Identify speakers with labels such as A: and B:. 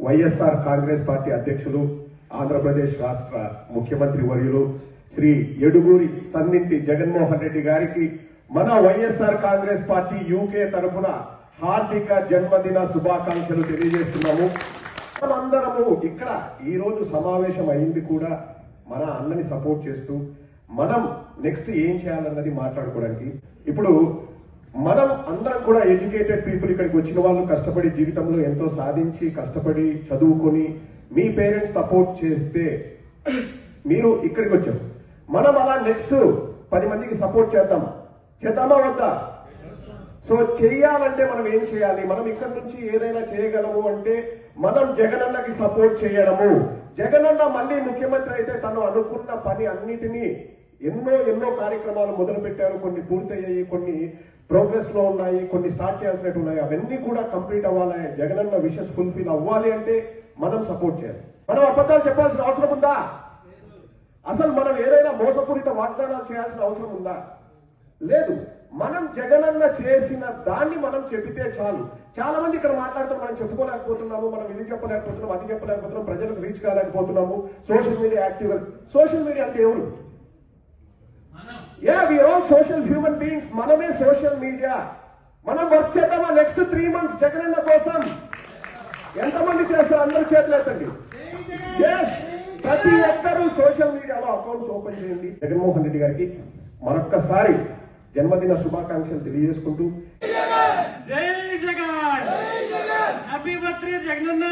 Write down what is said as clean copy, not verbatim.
A: YSR Congress party అధ్యక్షులు ఆంధ్రప్రదేశ్ రాష్ట్ర ముఖ్యమంత్రి వర్యులు శ్రీ యడుగూరి సన్నింటి జగన్మోహన్ రెడ్డి గారికి మన వైఎస్ఆర్ కాంగ్రెస్ పార్టీ యూకే తరఫున హార్దిక జన్మదిన శుభాకాంక్షలు తెలియజేస్తున్నాము. మనమందరము ఇక్కడ ఈ రోజు సమావేశం అయింది కూడా మన అన్నని సపోర్ట్ చేస్తూ మనం నెక్స్ట్ ఏం చేయాలన్నది మాట్లాడుకోవడానికి. ఇప్పుడు మనం అందరం కూడా ఎడ్యుకేటెడ్ పీపుల్, ఇక్కడికి వచ్చిన వాళ్ళు కష్టపడి జీవితంలో ఎంతో సాధించి కష్టపడి చదువుకొని మీ పేరెంట్స్ సపోర్ట్ చేస్తే మీరు ఇక్కడికి వచ్చారు. మనం అలా నెక్స్ట్ 10 మందికి సపోర్ట్ చేద్దామా వద్దా? సో చెయ్యాలంటే మనం ఏం చేయాలి? మనం ఇక్కడ నుంచి ఏదైనా చేయగలము అంటే మనం జగనన్నకి సపోర్ట్ చేయడము. జగనన్న మళ్ళీ ముఖ్యమంత్రి అయితే తను అనుకున్న పని అన్నిటినీ ఎన్నో కార్యక్రమాలు మొదలు పెట్టారు. కొన్ని పూర్తయ్యాయి, కొన్ని ప్రోగ్రెస్ లో ఉన్నాయి, కొన్ని స్టార్ట్ చేయాల్సినట్టు ఉన్నాయి. అవన్నీ కూడా కంప్లీట్ అవ్వాలి. జగనన్న విషెస్ ఫుల్ఫిల్ అవ్వాలి అంటే మనం సపోర్ట్ చేయాలి. మనం అబద్ధాలు చెప్పాల్సిన అవసరం ఉందా? అసలు మనం ఏదైనా మోసపూరిత వాగ్దానాలు చేయాల్సిన అవసరం ఉందా? లేదు. మనం జగనన్న చేసిన దాన్ని మనం చెబితే చాలు. చాలా మంది ఇక్కడ మాట్లాడుతాం, మనం చెప్పుకోలేకపోతున్నాము, మనం ఇది చెప్పలేకపోతున్నాం, అది చెప్పలేకపోతున్నాం, ప్రజలకు రీచ్ కాలేకపోతున్నాము. Social media active. Social media అంటే ఎవరు? we are all social human beings. మనమే సోషల్ మీడియా. మనం వర్క్ చేద్దామా నెక్స్ట్ 3 months జగనన్న కోసం? ఎంతమంది చేస్తారు? అందరూ చేతులు ఎత్తండి. ప్రతి ఒక్కరూ సోషల్ మీడియాలో అకౌంట్స్ ఓపెన్ చేయండి. జగన్మోహన్ రెడ్డి గారికి మరొక్కసారి జన్మదిన శుభాకాంక్షలు తెలియజేసుకుంటూ
B: జై జగన్, హ్యాపీ బర్త్డే జగనన్న.